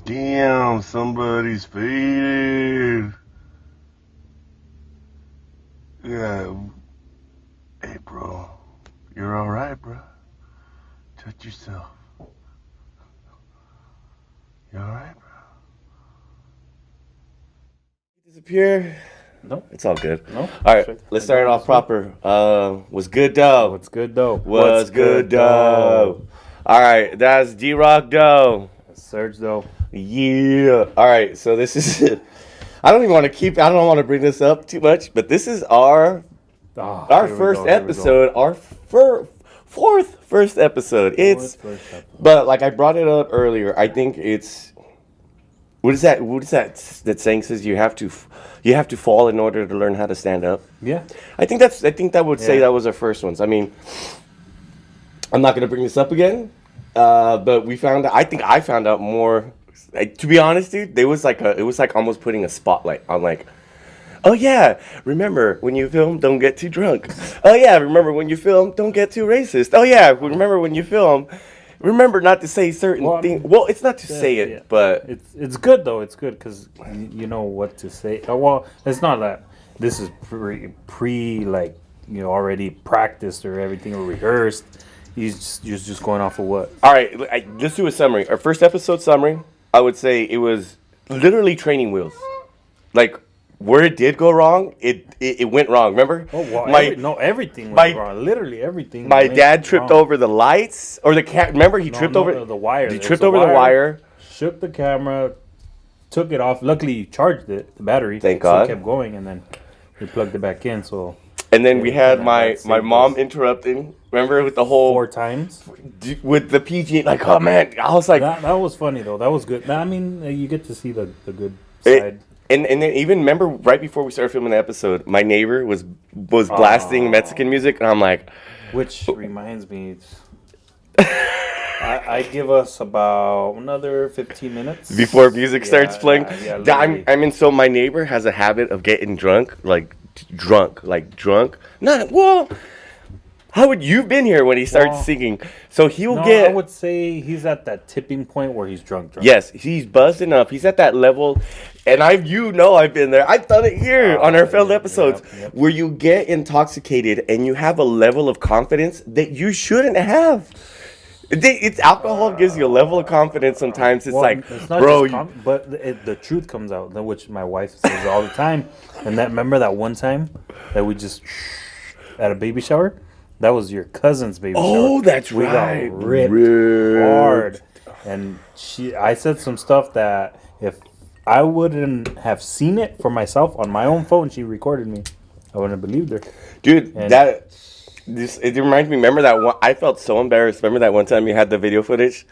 Damn, somebody's faded. Yeah. Hey, bro. You're alright, bro. Touch yourself. You alright, bro? Disappear? No, It's all good. no. All right, let's start it off proper. What's good, though? What's good though? What's good, though? All right, that's D-Rock, though. Surge though. Yeah. All right, so this is. I don't want to bring this up too much, but this is our first episode, our fourth first episode. But like I brought it up earlier, I think it's. What is that saying says you have to fall in order to learn how to stand up? Yeah. I think that would say that was our first ones. I mean, I'm not going to bring this up again, but I think I found out more. To be honest, dude, it was like almost putting a spotlight on like, oh yeah, remember when you film, don't get too drunk. Oh yeah, remember when you film, don't get too racist. Oh yeah, remember when you film, remember not to say certain things. Well, it's not to say it, but it's good though. It's good because you know what to say. Well, it's not that this is pre like already practiced or everything or rehearsed. You're just going off of what. All right, let's do a summary. Our first episode summary. I would say it was literally training wheels. Like, where it did go wrong, it went wrong. Remember? Oh, well, everything went wrong. Literally everything. My dad tripped over the lights or the cat. Remember, he tripped over the wire. He tripped over the wire. Shook the camera, took it off. Luckily, you charged it, the battery. Thank God. So it kept going, and then we plugged it back in. So. And then we had my mom interrupting. Remember with the whole 4 times with the PG. Like, oh man, I was like, that was funny though. That was good. I mean, you get to see the good side. And then even remember right before we started filming the episode, my neighbor was blasting Mexican music, and I'm like, which reminds me, I give us about another 15 minutes before music starts playing. Yeah, so my neighbor has a habit of getting drunk. Not well. How would you've been here when he starts singing? So I would say he's at that tipping point where he's drunk. Yes, he's buzzing up. He's at that level, and I've been there. I've done it here on our failed episodes where you get intoxicated and you have a level of confidence that you shouldn't have. It's alcohol gives you a level of confidence. Sometimes it's but the truth comes out, which my wife says all the time. And remember that one time that we just at a baby shower. That was your cousin's baby shower. Oh, that's we right. Got ripped hard. And I said some stuff that if I wouldn't have seen it for myself on my own phone, she recorded me, I wouldn't have believed her. Dude, it reminds me, remember that one, I felt so embarrassed. Remember that one time you had the video footage?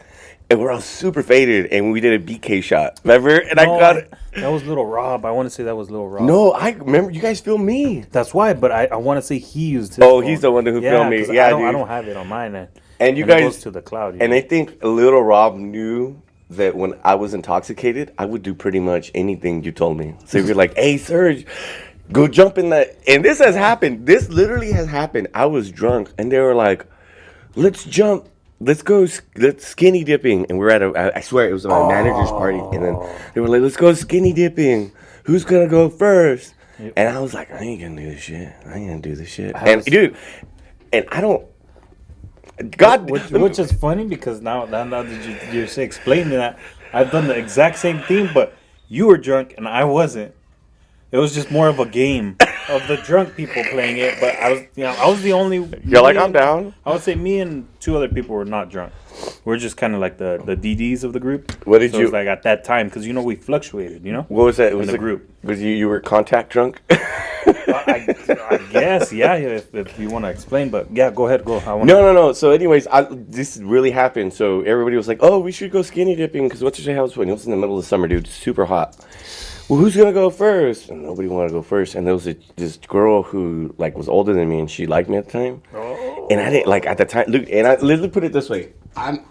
And we're all super faded, and we did a BK shot. Remember? And I got it. That was Little Rob. I want to say that was Little Rob. No, I remember you guys filmed me. That's why, but I want to say he used his phone. He's the one who filmed me. Yeah, I don't have it on mine. And you guys it goes to the cloud. And I think Little Rob knew that when I was intoxicated, I would do pretty much anything you told me. So you're like, "Hey, Serge, go jump in that." And this has happened. This literally has happened. I was drunk, and they were like, "Let's jump. Let's go skinny dipping." And we're at I swear it was my manager's party. And then they were like, "Let's go skinny dipping. Who's going to go first?" Yep. And I was like, I ain't going to do this shit. And I don't. God. Which is funny because now that you're explaining that, I've done the exact same thing, but you were drunk and I wasn't. It was just more of a game of the drunk people playing it, but I was the only. You're like, I'm down. I would say me and 2 other people were not drunk. We're just kind of like the DDs of the group. What did you? It was like at that time because we fluctuated. What was that? It was the group. Was you were contact drunk? I guess, yeah. If you want to explain, but yeah, go ahead. No. So, anyways, this really happened. So everybody was like, "Oh, we should go skinny dipping," because what's your house when it was in the middle of the summer, dude? Super hot. Well, who's gonna go first? And nobody wanted to go first. And there was this girl who was older than me, and she liked me at the time. Oh. And I didn't at the time. Look, and I literally put it this way: I'm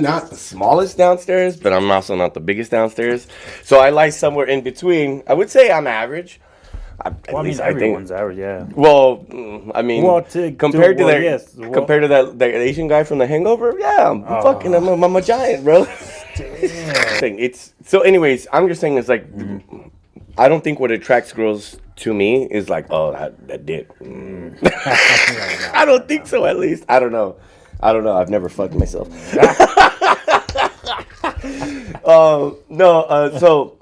not the smallest downstairs, but I'm also not the biggest downstairs. So I lie somewhere in between. I would say I'm average. Everyone's average, yeah. Well, I mean, compared to that Asian guy from The Hangover, yeah, I'm a giant, bro. Thing. It's so. Anyways, I'm just saying it's like I don't think what attracts girls to me is like that dick. I don't think so. At least I don't know. I've never fucked myself. So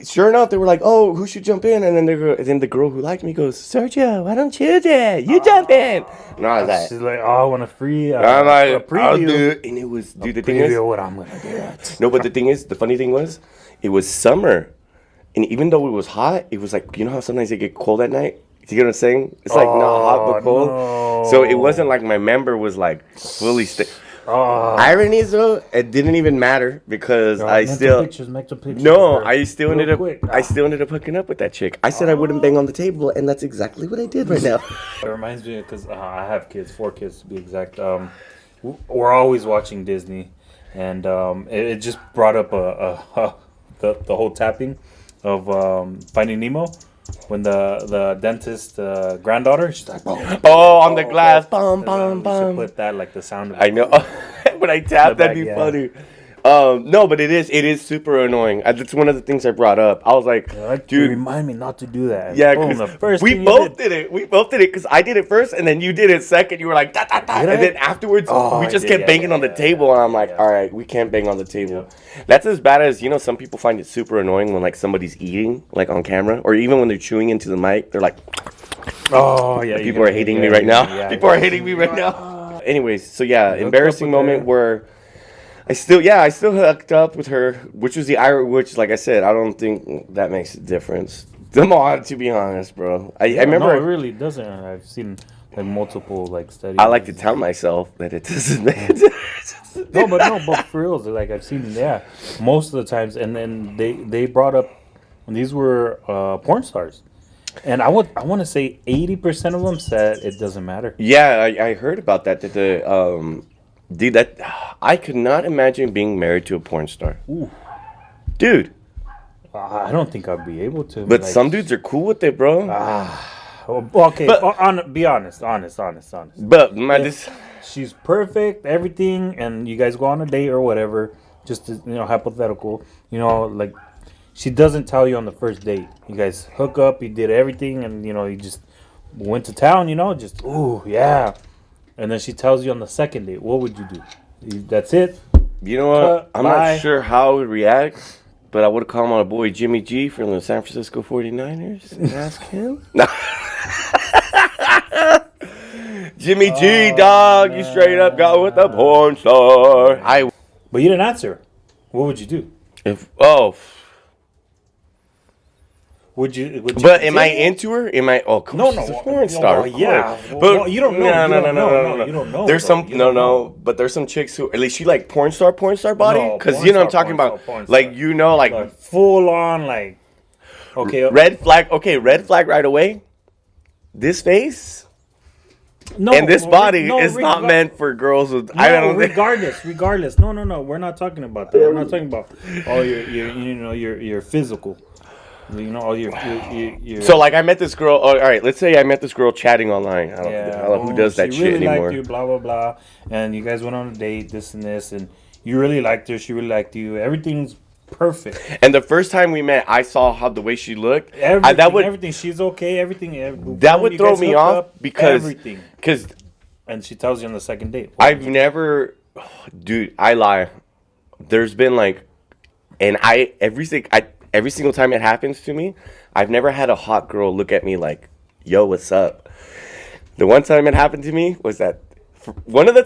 sure enough, they were like, "Oh, who should jump in?" And then the girl who liked me goes, "Sergio, why don't you do it? You jump in." And I was like, she's like, "Oh, I want a free." I'm like, a preview. I'll do it. And it was, dude. The thing is, what I'm gonna get. no, but the thing is, the funny thing was, it was summer, and even though it was hot, it was like, you know how sometimes it get cold at night. You get what I'm saying? It's like not hot but cold. No. So it wasn't like my member was like fully Irony is though, it didn't even matter because I still pictures. no, I still ended up hooking up with that chick. I said I wouldn't bang on the table, and that's exactly what I did right now. It reminds me because I have kids, 4 kids to be exact. We're always watching Disney, and it just brought up the whole tapping of Finding Nemo. When the dentist granddaughter, she's like, on the glass, bum bum bum. Put that like the sound of I know, but I tapped. That'd be funny. No, but it is super annoying. That's one of the things I brought up. I was like, dude, remind me not to do that. Yeah, because we both did it. We both did it because I did it first, and then you did it second. You were like, da, da, da. And then afterwards, we just kept banging on the table, and I'm like, all right, we can't bang on the table. Yeah. That's as bad as, you know, some people find it super annoying when like somebody's eating like on camera, or even when they're chewing into the mic. They're like, oh yeah, people are hating me right now. People are hating me right now. Anyways, so yeah, embarrassing moment where. I still hooked up with her, which was the Irish, which, like I said, I don't think that makes a difference. Come on, to be honest, bro. I remember. No, it really doesn't. I've seen like multiple like studies. I like to tell myself that it doesn't make a difference. but for real, like I've seen, most of the times, and then they brought up when these were porn stars, and I want to say 80% of them said it doesn't matter. Yeah, I heard about that. That the dude, that I could not imagine being married to a porn star. Ooh. Dude. I don't think I'd be able to. But like, some dudes are cool with it, bro. Okay, but, be honest. But she's perfect, everything, and you guys go on a date or whatever. Just to, hypothetical. Like she doesn't tell you on the first date. You guys hook up. You did everything, and you just went to town. Just ooh yeah. And then she tells you on the second date, what would you do? That's it? You know what? I'm not sure how I would react, but I would call my boy Jimmy G from the San Francisco 49ers and ask him. Jimmy G, dog, man. You straight up got with the porn star. But you didn't answer. What would you do? Would you but am I into her? Am I? Oh, come on, she's a porn star. Yeah, but you don't know. No. You don't know. There's but there's some chicks who, at least she like porn star body, because I'm talking about, like like full on like. Okay. Red flag. Okay, red flag right away. This face. No, and this body is not meant for girls with. I don't know. Regardless. No. We're not talking about that. We're not talking about all your physical. All your. So like I met this girl. All right, let's say I met this girl chatting online. I don't know who does that shit anymore. Liked you, blah blah blah, and you guys went on a date, this and this, and you really liked her. She really liked you. Everything's perfect. And the first time we met, I saw how the way she looked. Everything. She's okay. Everything. That would throw me off because and she tells you on the second date. I've never, dude. I lie. There's been like, and every single time it happens to me, I've never had a hot girl look at me like, yo, what's up? The one time it happened to me was that one of the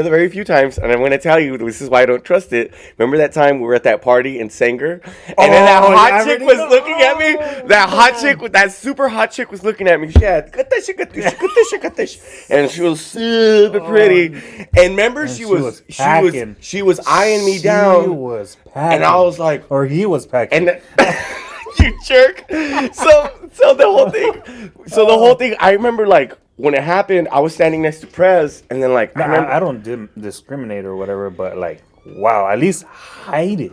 very few times, and I'm going to tell you, this is why I don't trust it. Remember that time we were at that party in Sanger? And then that hot chick was looking at me? That super hot chick was looking at me. She had, got this. And she was super pretty. And remember, she was eyeing me down. She was packing. And I was like. Or he was packing. And you jerk. So the whole thing, I remember like, when it happened, I was standing next to Prez, and then like I don't discriminate or whatever, but like, wow, at least hide it.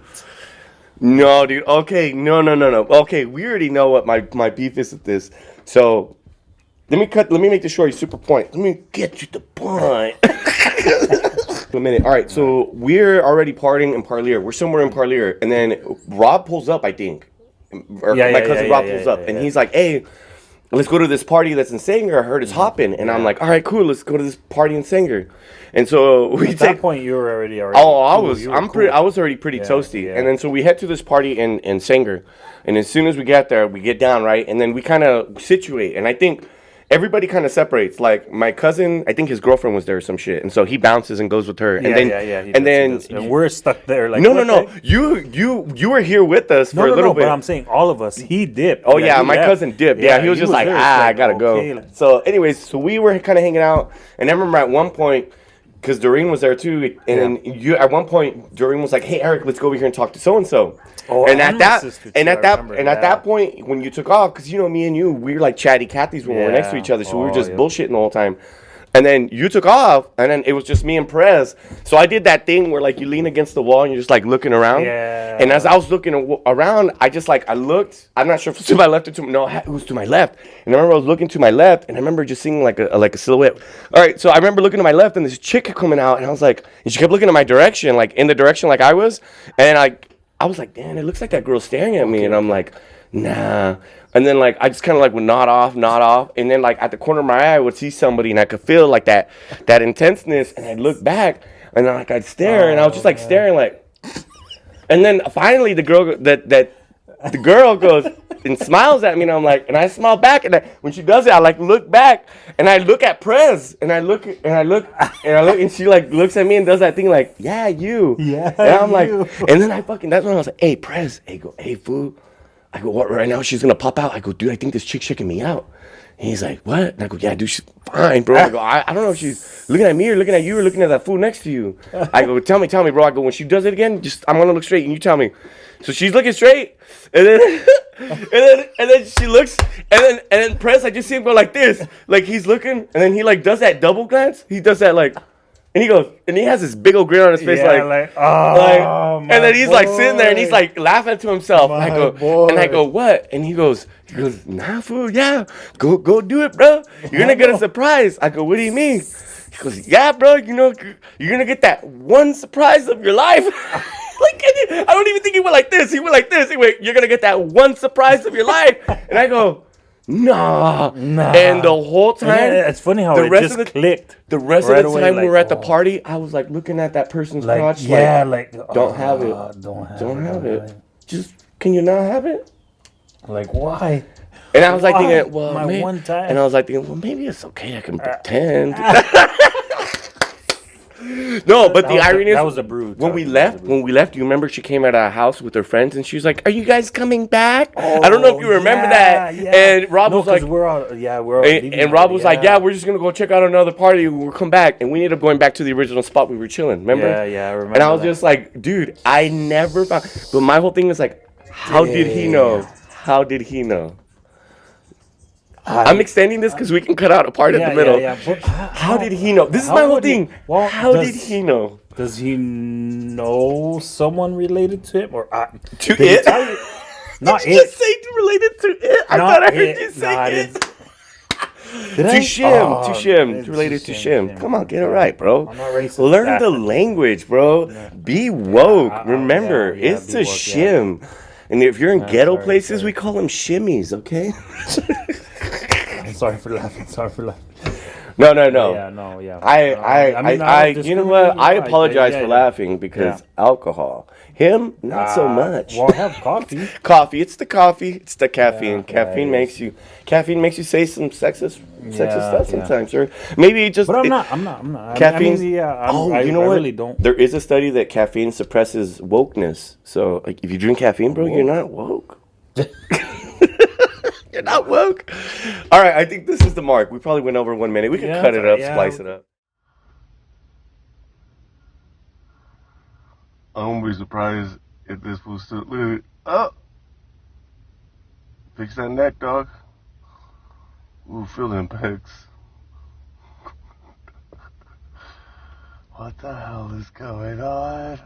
No, dude. Okay, no. Okay, we already know what my beef is with this. So let me make this short. Super point. Let me get you the point. A minute. All right, so we're already partying in Parlier. We're somewhere in Parlier, and then Rob pulls up, I think, or my cousin Rob pulls up, and he's like, "Hey, let's go to this party that's in Sanger. I heard it's hopping." And I'm like, "All right, cool. Let's go to this party in Sanger." And so we At that point, you were already. Oh, cool. I was already pretty toasty. Yeah. And then so we head to this party in Sanger, and as soon as we get there, we get down, right, and then we kind of situate, and I think everybody kind of separates. Like my cousin, I think his girlfriend was there or some shit, and so he bounces and goes with her. And then we're stuck there. Like no. You were here with us for a little bit. But I'm saying all of us. He dipped. Oh yeah, my cousin dipped. Yeah, he was just like, I gotta go. So anyways, so we were kind of hanging out, and I remember at one point, because Doreen was there too, and then at one point Doreen was like, "Hey Eric, let's go over here and talk to so and so." Oh, and at that point, when you took off, because me and you, we were like chatty Cathy's when we were next to each other, so we were just bullshitting the whole time. And then you took off, and then it was just me and Perez. So I did that thing where like you lean against the wall and you're just like looking around. Yeah. And as I was looking around, I just like I looked. I'm not sure if it was to my left or it was to my left. And I remember I was looking to my left, and I remember just seeing like a silhouette. All right, so I remember looking to my left, and this chick kept coming out, and I was like, and she kept looking in my direction, like in the direction like I was, and I was like, damn, it looks like that girl's staring at me, and I'm like, nah. And then like I just kind of like would nod off, and then like at the corner of my eye I would see somebody, and I could feel like that intenseness, and I'd look back, and then like I'd stare, and I was just like staring like, and then finally the girl goes and smiles at me, and I'm like, and I smile back, and when she does it, I like look back, and I look at Prez, and I look, and she like looks at me and does that thing like, yeah, you, yeah, and I'm like, and then that's when I was like, hey Prez, hey fool. I go, what, right now she's going to pop out? I go, dude, I think this chick's checking me out. And he's like, what? And I go, yeah, dude, she's fine, bro. I go, I don't know if she's looking at me or looking at you or looking at that fool next to you. I go, tell me, bro. I go, when she does it again, I'm going to look straight and you tell me. So she's looking straight, and then and then she looks, and then Press, I just see him go like this. Like he's looking, and then he like does that double glance. He does that like, and he goes, and he has this big old grin on his face, and then he's like sitting there, and he's like laughing to himself. And I go, what? And he goes, nah, fool, yeah, go do it, bro. You're gonna get a surprise. I go, what do you mean? He goes, yeah, bro. You're gonna get that one surprise of your life. Like, I don't even think he went like this. He went like this. He went, you're gonna get that one surprise of your life. And I go, nah. And the whole time, it's funny how it just clicked. The rest of the time we were at the party, I was like looking at that person's crotch, don't have it. Don't have it. Just, can you not have it? Like, why? And I was like thinking, well, one time. And I was like thinking, well, maybe it's okay. I can pretend. No, but the irony is, that was a brood. When we left, you remember she came at our house with her friends, and she was like, "Are you guys coming back?" I don't know if you remember that. Yeah. And Rob was like, "We're all." And Rob was like, "Yeah, we're just gonna go check out another party. We'll come back." And we ended up going back to the original spot we were chilling. Remember? Yeah, I remember. And I was just like, "Dude, I never found." But my whole thing was like, "How did he know? How did he know?" I'm extending this because we can cut out a part in the middle. But how did he know? This is my whole thing. How did he know? Does he know someone related to him or to it? Not did you just say related to it? I thought I heard you say it. To Shim. Related to Shim. Come on, get it right, bro. I'm not racist. Learn the language, bro. Yeah. Be woke. Remember, it's a Shim. And if you're in ghetto places, we call them shimmies, okay? Sorry for laughing. No. Yeah. I you know what? I apologize for laughing because alcohol. Him, not so much. Well, have coffee. Coffee. It's the coffee. It's the caffeine. Caffeine makes you say some sexist stuff sometimes, or maybe just. But I'm not. Caffeine. You know what? Really don't. There is a study that caffeine suppresses wokeness. So, like, if you drink caffeine, bro, you're not woke. You're not woke. All right, I think this is the mark. We probably went over 1 minute. We can cut it up, splice it up. I won't be surprised if this was still lit. Oh! Fix that neck, dog. Ooh, feeling pecs. What the hell is going on?